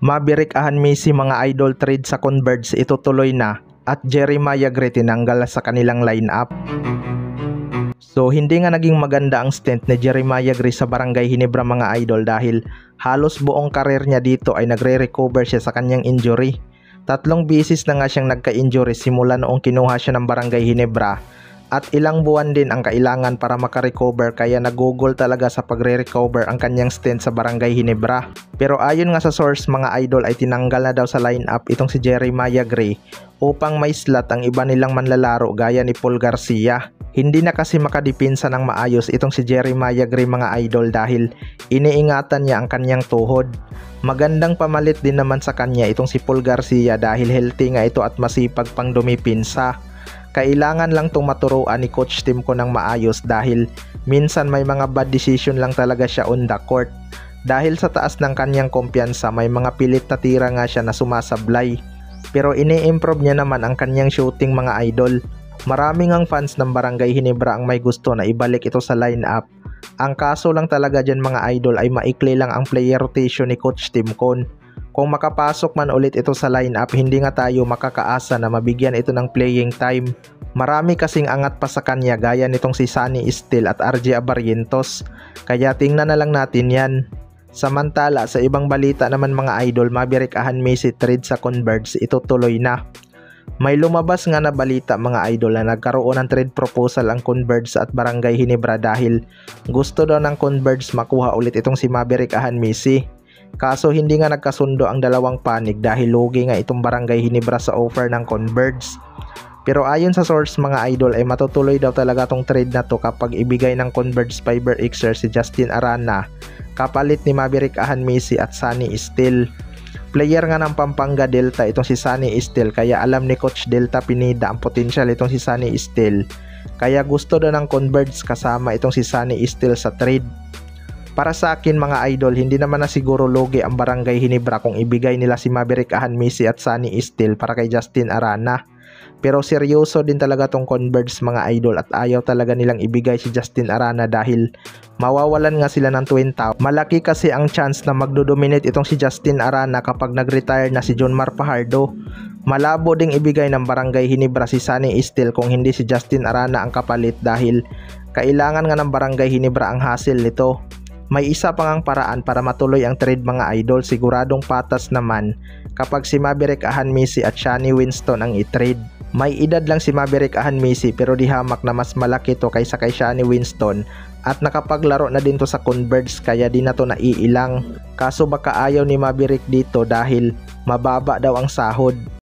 Maverick Ahanmisi mga idol trade sa Converge itutuloy na at Jeremiah Gray tinanggal sa kanilang lineup. So hindi nga naging maganda ang stint ni Jeremiah Gray sa Barangay Ginebra mga idol dahil halos buong karir niya dito ay nagre-recover siya sa kanyang injury. 3 beses na nga siyang nagka-injury simula noong kinuha siya ng Barangay Ginebra. At ilang buwan din ang kailangan para makarecover kaya nagugol talaga sa pagre-recover ang kanyang stint sa Barangay Ginebra. Pero ayon nga sa source mga idol ay tinanggal na daw sa lineup itong si Jeremiah Gray upang may slot ang iba nilang manlalaro gaya ni Paul Garcia. Hindi na kasi makadipinsa ng maayos itong si Jeremiah Gray mga idol dahil iniingatan niya ang kanyang tuhod. Magandang pamalit din naman sa kanya itong si Paul Garcia dahil healthy nga ito at masipag pang dumipinsa. Kailangan lang itong maturuan ni Coach Tim ko ng maayos dahil minsan may mga bad decision lang talaga siya on the court. Dahil sa taas ng kanyang kumpiyansa may mga pilit na tira nga siya na sumasablay. Pero ini-improve niya naman ang kanyang shooting mga idol. Maraming ang fans ng Barangay Ginebra ang may gusto na ibalik ito sa lineup. Ang kaso lang talaga dyan mga idol ay maikli lang ang player rotation ni Coach Tim Con. Kung makapasok man ulit ito sa lineup, hindi nga tayo makakaasa na mabigyan ito ng playing time. Marami kasing angat pa sa kanya gaya nitong si Sunny Steele at RJ Abarrientos. Kaya tingnan na lang natin yan. Samantala sa ibang balita naman mga idol, Maverick Ahanmisi trade sa Converge itutuloy na. May lumabas nga na balita mga idol na nagkaroon ng trade proposal ang Converge at Barangay Ginebra dahil gusto daw ng Converge makuha ulit itong si Maverick Ahanmisi. Kaso hindi nga nagkasundo ang dalawang panig dahil lugi nga itong Barangay Ginebra sa offer ng Converge. Pero ayon sa source mga idol ay matutuloy daw talaga tong trade na to kapag ibigay ng Converge Fiber Xer si Justin Arana kapalit ni Maverick Ahanmisi at Sunny Steele. Player nga ng Pampanga Delta itong si Sunny Steele kaya alam ni Coach Delta Pineda ang potensyal itong si Sunny Steele. Kaya gusto daw ng Converge kasama itong si Sunny Steele sa trade. Para sa akin mga idol, hindi naman na siguro lugi ang Barangay Ginebra kung ibigay nila si Maverick Ahanmisi at Sunny Steele para kay Justin Arana. Pero seryoso din talaga tong Converge mga idol at ayaw talaga nilang ibigay si Justin Arana dahil mawawalan nga sila ng twin tower. Malaki kasi ang chance na magdodominate itong si Justin Arana kapag nag-retire na si Jonmar Fajardo. Malabo ding ibigay ng Barangay Ginebra si Sunny Steele kung hindi si Justin Arana ang kapalit dahil kailangan nga ng Barangay Ginebra ang hassle nito. May isa pang ang paraan para matuloy ang trade mga idol, siguradong patas naman kapag si Maverick Ahanmisi at Shani Winston ang i-trade. May edad lang si Maverick Ahanmisi pero di hamak na mas malaki to kaysa kay Shani Winston at nakapaglaro na din to sa Converge kaya di na to naiilang. Kaso baka ayaw ni Maverick dito dahil mababa daw ang sahod.